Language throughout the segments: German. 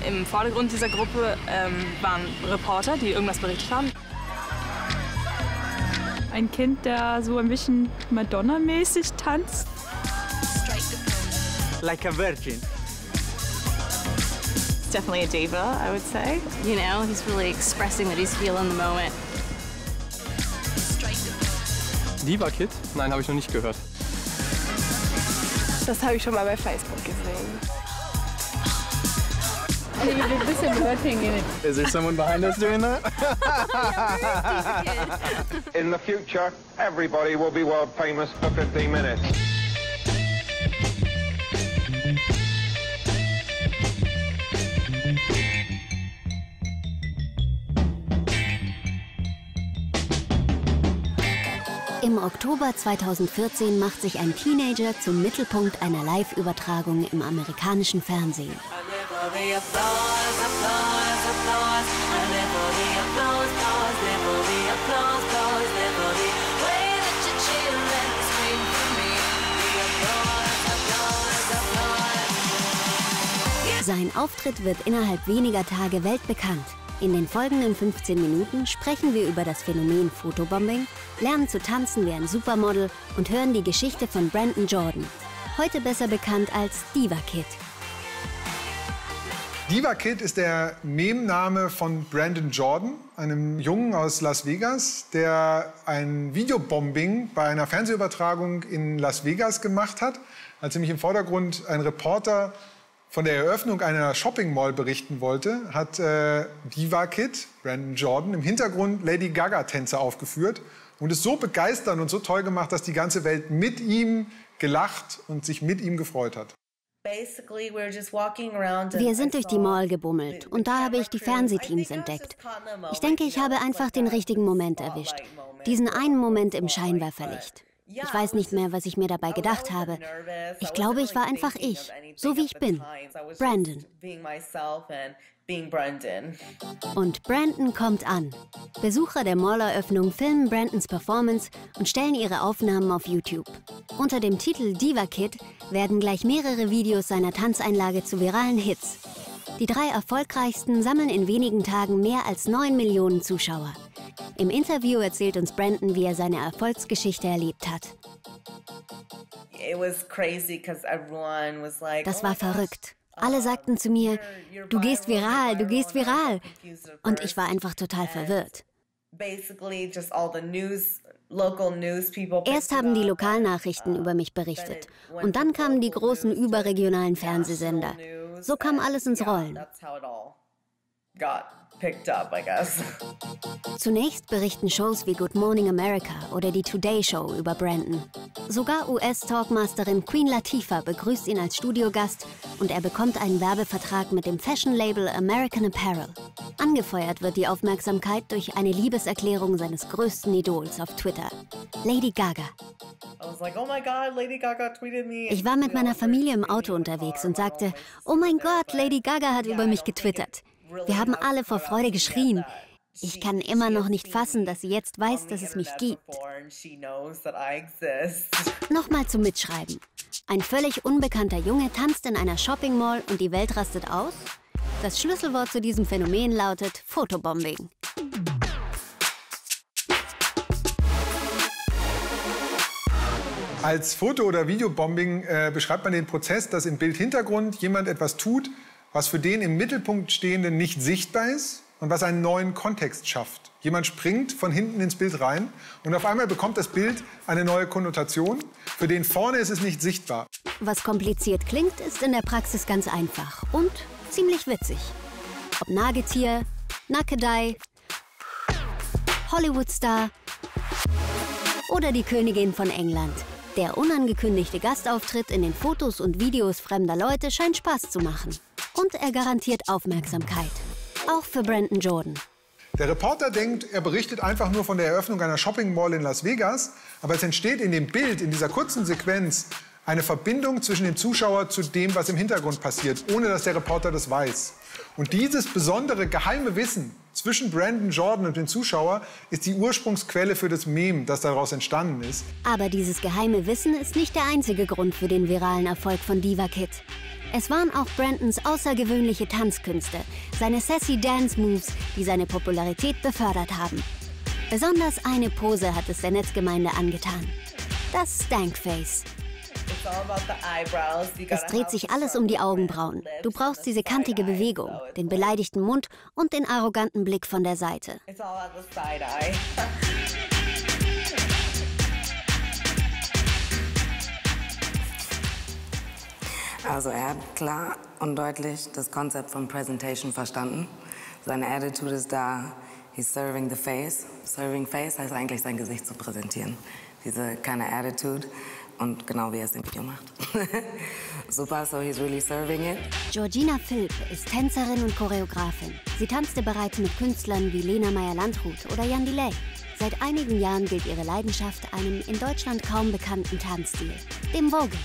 Im Vordergrund dieser Gruppe waren Reporter, die irgendwas berichtet haben. Ein Kind, der so ein bisschen Madonna-mäßig tanzt. Like a virgin. It's definitely a diva, I would say. You know, he's really expressing that he's feeling the moment. Diva Kid? Nein, habe ich noch nicht gehört. Das habe ich schon mal bei Facebook gesehen. Ein bisschen flirting in it. Is there someone behind us doing that? In the future, everybody will be world famous for 15 minutes. Im Oktober 2014 macht sich ein Teenager zum Mittelpunkt einer Live-Übertragung im amerikanischen Fernsehen. Sein Auftritt wird innerhalb weniger Tage weltbekannt. In den folgenden 15 Minuten sprechen wir über das Phänomen Fotobombing, lernen zu tanzen wie ein Supermodel und hören die Geschichte von Brandon Jordan, heute besser bekannt als Diva Kid. Diva Kid ist der Meme-Name von Brandon Jordan, einem Jungen aus Las Vegas, der ein Videobombing bei einer Fernsehübertragung in Las Vegas gemacht hat, als nämlich im Vordergrund ein Reporter von der Eröffnung einer Shopping Mall berichten wollte, hat Diva Kid, Brandon Jordan, im Hintergrund Lady Gaga-Tänze aufgeführt und es so begeisternd und so toll gemacht, dass die ganze Welt mit ihm gelacht und sich mit ihm gefreut hat. Wir sind durch die Mall gebummelt und da habe ich die Fernsehteams entdeckt. Ich denke, ich habe einfach den richtigen Moment erwischt. Diesen einen Moment im Scheinwerferlicht. Ich weiß nicht mehr, was ich mir dabei gedacht habe. Ich glaube, ich war einfach ich, so wie ich bin. Brandon. Und Brandon kommt an. Besucher der Malleröffnung filmen Brandons Performance und stellen ihre Aufnahmen auf YouTube. Unter dem Titel Diva Kid werden gleich mehrere Videos seiner Tanzeinlage zu viralen Hits. Die 3 erfolgreichsten sammeln in wenigen Tagen mehr als 9 Millionen Zuschauer. Im Interview erzählt uns Brandon, wie er seine Erfolgsgeschichte erlebt hat. Das war verrückt. Alle sagten zu mir, du gehst viral, du gehst viral. Und ich war einfach total verwirrt. Erst haben die Lokalnachrichten über mich berichtet. Und dann kamen die großen überregionalen Fernsehsender. So kam alles ins Rollen. Zunächst berichten Shows wie Good Morning America oder die Today Show über Brandon. Sogar US-Talkmasterin Queen Latifah begrüßt ihn als Studiogast und er bekommt einen Werbevertrag mit dem Fashion-Label American Apparel. Angefeuert wird die Aufmerksamkeit durch eine Liebeserklärung seines größten Idols auf Twitter, Lady Gaga. Ich war mit meiner Familie im Auto unterwegs und sagte, oh mein Gott, Lady Gaga hat über mich getwittert. Wir haben alle vor Freude geschrien. Ich kann immer noch nicht fassen, dass sie jetzt weiß, dass es mich gibt. Nochmal zum Mitschreiben. Ein völlig unbekannter Junge tanzt in einer Shopping Mall und die Welt rastet aus? Das Schlüsselwort zu diesem Phänomen lautet Fotobombing. Als Foto- oder Videobombing beschreibt man den Prozess, dass im Bildhintergrund jemand etwas tut, was für den im Mittelpunkt Stehenden nicht sichtbar ist und was einen neuen Kontext schafft. Jemand springt von hinten ins Bild rein und auf einmal bekommt das Bild eine neue Konnotation. Für den vorne ist es nicht sichtbar. Was kompliziert klingt, ist in der Praxis ganz einfach und ziemlich witzig. Ob Nagetier, Nackedei, Hollywoodstar oder die Königin von England. Der unangekündigte Gastauftritt in den Fotos und Videos fremder Leute scheint Spaß zu machen. Und er garantiert Aufmerksamkeit. Auch für Brandon Jordan. Der Reporter denkt, er berichtet einfach nur von der Eröffnung einer Shopping Mall in Las Vegas. Aber es entsteht in dem Bild, in dieser kurzen Sequenz, eine Verbindung zwischen dem Zuschauer zu dem, was im Hintergrund passiert, ohne dass der Reporter das weiß. Und dieses besondere, geheime Wissen zwischen Brandon Jordan und dem Zuschauer ist die Ursprungsquelle für das Meme, das daraus entstanden ist. Aber dieses geheime Wissen ist nicht der einzige Grund für den viralen Erfolg von Diva Kid. Es waren auch Brandons außergewöhnliche Tanzkünste, seine sassy Dance-Moves, die seine Popularität befördert haben. Besonders eine Pose hat es der Netzgemeinde angetan. Das Stankface. Es dreht sich alles um die Augenbrauen. Du brauchst diese kantige Bewegung, den beleidigten Mund und den arroganten Blick von der Seite. Also er hat klar und deutlich das Konzept von Presentation verstanden. Seine Attitude ist da, he's serving the face. Serving face heißt eigentlich, sein Gesicht zu präsentieren. Diese keine Attitude. Und genau wie er es im Video macht. Super, so he's really serving it. Georgina Philipp ist Tänzerin und Choreografin. Sie tanzte bereits mit Künstlern wie Lena Meyer-Landrut oder Jan Delay. Seit einigen Jahren gilt ihre Leidenschaft einem in Deutschland kaum bekannten Tanzstil, dem Voguing.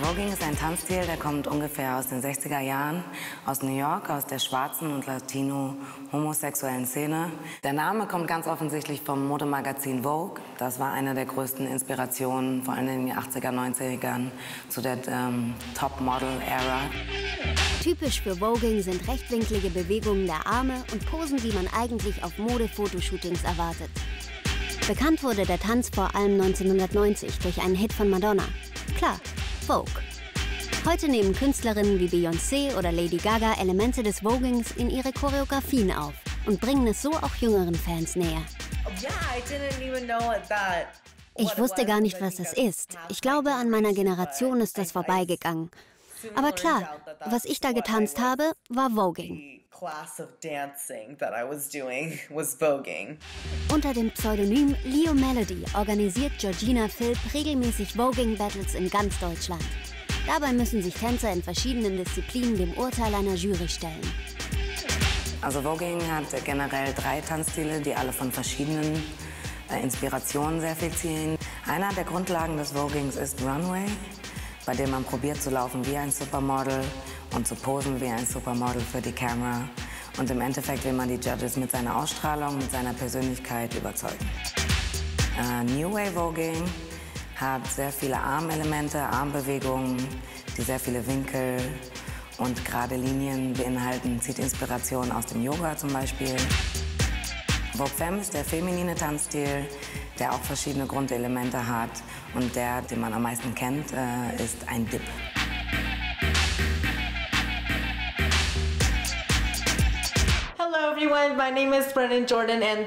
Voguing ist ein Tanzstil, der kommt ungefähr aus den 60er Jahren, aus New York, aus der schwarzen und latino-homosexuellen Szene. Der Name kommt ganz offensichtlich vom Modemagazin Vogue. Das war eine der größten Inspirationen, vor allem in den 80er, 90ern, zu der Top-Model-Ära. Typisch für Voguing sind rechtwinklige Bewegungen der Arme und Posen, die man eigentlich auf Mode-Fotoshootings erwartet. Bekannt wurde der Tanz vor allem 1990 durch einen Hit von Madonna. Klar, Vogue. Heute nehmen Künstlerinnen wie Beyoncé oder Lady Gaga Elemente des Vogings in ihre Choreografien auf und bringen es so auch jüngeren Fans näher. Ich wusste gar nicht, was das ist. Ich glaube, an meiner Generation ist das vorbeigegangen. Aber klar, was ich da getanzt habe, war Voguing. Unter dem Pseudonym Leo Melody organisiert Georgina Philipp regelmäßig Voguing-Battles in ganz Deutschland. Dabei müssen sich Tänzer in verschiedenen Disziplinen dem Urteil einer Jury stellen. Also Voguing hat generell 3 Tanzstile, die alle von verschiedenen Inspirationen sehr viel ziehen. Einer der Grundlagen des Vogings ist Runway, bei dem man probiert zu laufen wie ein Supermodel und zu posen wie ein Supermodel für die Kamera. Und im Endeffekt will man die Judges mit seiner Ausstrahlung, mit seiner Persönlichkeit überzeugen. New Wave Voguing hat sehr viele Armelemente, Armbewegungen, die sehr viele Winkel und gerade Linien beinhalten, zieht Inspiration aus dem Yoga zum Beispiel. Vogue Femme ist der feminine Tanzstil, der auch verschiedene Grundelemente hat. Und der, den man am meisten kennt, ist ein Dip. Hello everyone, my name is Brandon Jordan and...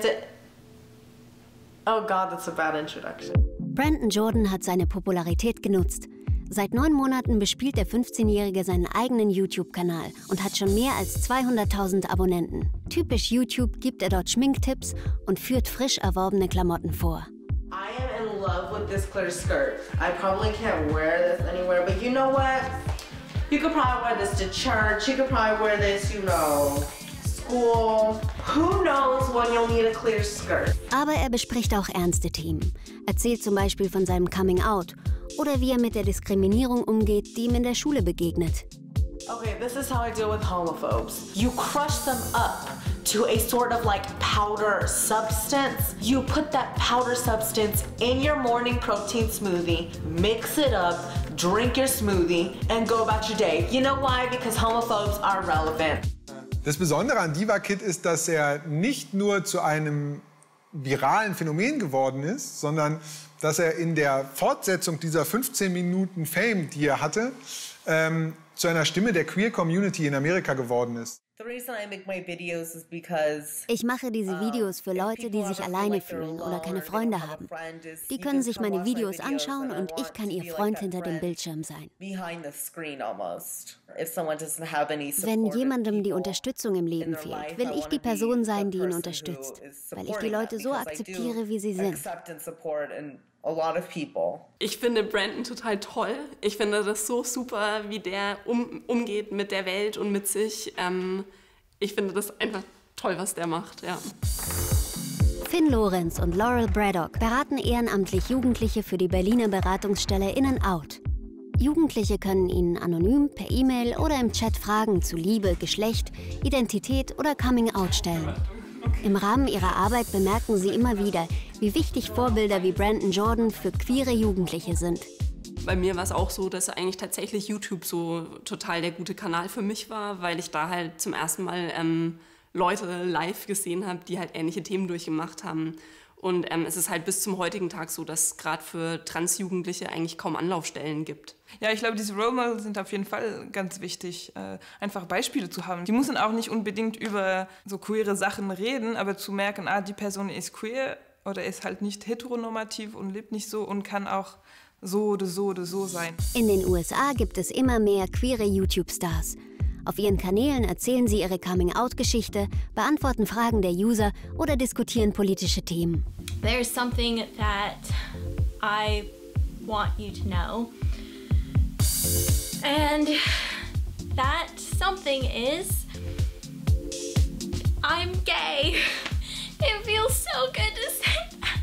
Oh God, that's a bad introduction. Brandon Jordan hat seine Popularität genutzt. Seit 9 Monaten bespielt der 15-Jährige seinen eigenen YouTube-Kanal und hat schon mehr als 200.000 Abonnenten. Typisch YouTube gibt er dort Schminktipps und führt frisch erworbene Klamotten vor. I am in love with this clear skirt. I probably can't wear this anywhere, but you know what? You could probably wear this to church. You could probably wear this, you know, school. Who knows when you'll need a clear skirt? Aber er bespricht auch ernste Themen. Erzählt zum Beispiel von seinem Coming-out oder wie er mit der Diskriminierung umgeht, die ihm in der Schule begegnet. Okay, this is how I deal with homophobes. You crush them up to a sort of like powder substance. You put that powder substance in your morning protein smoothie, mix it up, drink your smoothie, and go about your day. You know why? Because homophobes are relevant. Das Besondere an Diva Kid ist, dass er nicht nur zu einem viralen Phänomen geworden ist, sondern dass er in der Fortsetzung dieser 15 Minuten Fame, die er hatte, zu einer Stimme der Queer Community in Amerika geworden ist. Ich mache diese Videos für Leute, die sich alleine fühlen oder keine Freunde haben. Die können sich meine Videos anschauen und ich kann ihr Freund hinter dem Bildschirm sein. Wenn jemandem die Unterstützung im Leben fehlt, will ich die Person sein, die ihn unterstützt, weil ich die Leute so akzeptiere, wie sie sind. Ich finde Brandon total toll. Ich finde das so super, wie der umgeht mit der Welt und mit sich. Ich finde das einfach toll, was der macht, ja. Finn Lorenz und Laurel Braddock beraten ehrenamtlich Jugendliche für die Berliner Beratungsstelle In and Out. Jugendliche können ihnen anonym per E-Mail oder im Chat Fragen zu Liebe, Geschlecht, Identität oder Coming-out stellen. Im Rahmen ihrer Arbeit bemerken sie immer wieder, wie wichtig Vorbilder wie Brandon Jordan für queere Jugendliche sind. Bei mir war es auch so, dass eigentlich tatsächlich YouTube so total der gute Kanal für mich war, weil ich da halt zum ersten Mal Leute live gesehen habe, die halt ähnliche Themen durchgemacht haben. Und es ist halt bis zum heutigen Tag so, dass es gerade für Transjugendliche eigentlich kaum Anlaufstellen gibt. Ja, ich glaube, diese Role Models sind auf jeden Fall ganz wichtig, einfach Beispiele zu haben. Die müssen auch nicht unbedingt über so queere Sachen reden, aber zu merken, die Person ist queer oder ist halt nicht heteronormativ und lebt nicht so und kann auch so oder so oder so sein. In den USA gibt es immer mehr queere YouTube-Stars. Auf ihren Kanälen erzählen sie ihre Coming-out-Geschichte, beantworten Fragen der User oder diskutieren politische Themen. There's something that I want you to know. And that something is I'm gay. It feels so good to say that.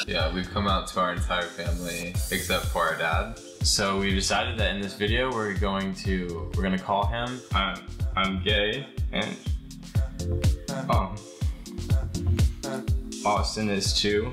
Yeah, we've come out to our entire family except for our dad. So we decided that in this video we're gonna call him I'm gay and Austin is too.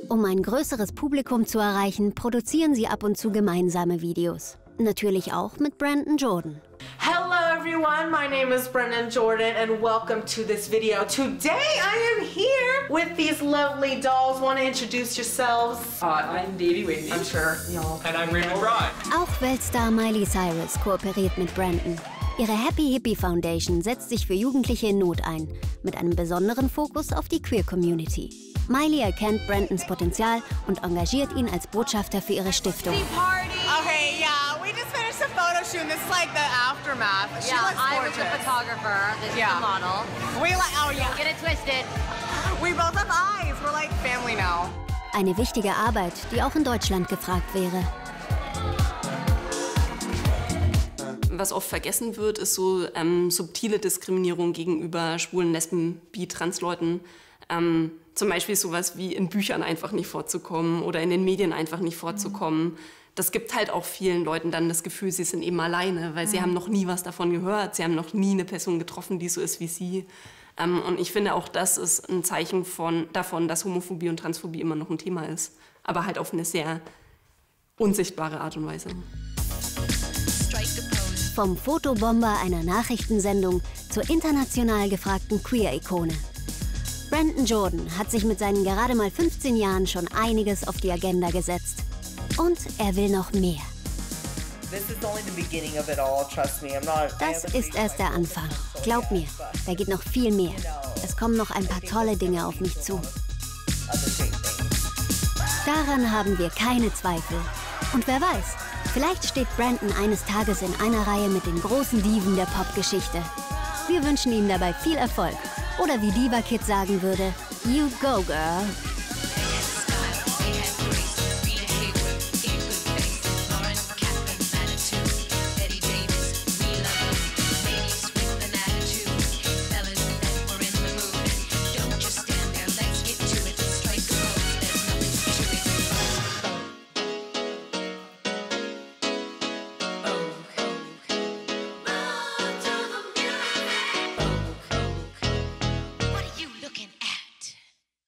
Um ein größeres Publikum zu erreichen, produzieren sie ab und zu gemeinsame Videos. Natürlich auch mit Brandon Jordan. Hello everyone, my name is Brendan Jordan and welcome to this video. Today I am here with these lovely dolls. Want to introduce yourselves? I'm Davey Wavy. I'm sure y'all. And I'm Raymond Rod. Auch Weltstar Miley Cyrus kooperiert mit Brandon. Ihre Happy Hippie Foundation setzt sich für Jugendliche in Not ein, mit einem besonderen Fokus auf die Queer-Community. Miley erkennt Brandons Potenzial und engagiert ihn als Botschafter für ihre Stiftung. Okay, yeah, we just finished a photo shoot and this is like the aftermath. She looks I gorgeous. was the photographer, this is the model. We like, oh yeah. Don't get it twisted. We both have eyes, we're like family now. Eine wichtige Arbeit, die auch in Deutschland gefragt wäre. Was oft vergessen wird, ist so subtile Diskriminierung gegenüber Schwulen, Lesben, Bi-, Trans-Leuten. Zum Beispiel sowas wie in Büchern einfach nicht vorzukommen oder in den Medien einfach nicht vorzukommen. Das gibt halt auch vielen Leuten dann das Gefühl, sie sind eben alleine, weil sie haben noch nie was davon gehört, sie haben noch nie eine Person getroffen, die so ist wie sie. Und ich finde auch, das ist ein Zeichen davon, dass Homophobie und Transphobie immer noch ein Thema ist. Aber halt auf eine sehr unsichtbare Art und Weise. Vom Fotobomber einer Nachrichtensendung zur international gefragten Queer-Ikone. Brandon Jordan hat sich mit seinen gerade mal 15 Jahren schon einiges auf die Agenda gesetzt. Und er will noch mehr. Das ist erst der Anfang. Glaub mir, da geht noch viel mehr. Es kommen noch ein paar tolle Dinge auf mich zu. Daran haben wir keine Zweifel. Und wer weiß, vielleicht steht Brandon eines Tages in einer Reihe mit den großen Diven der Popgeschichte. Wir wünschen ihm dabei viel Erfolg. Oder wie Diva Kid sagen würde, you go, girl.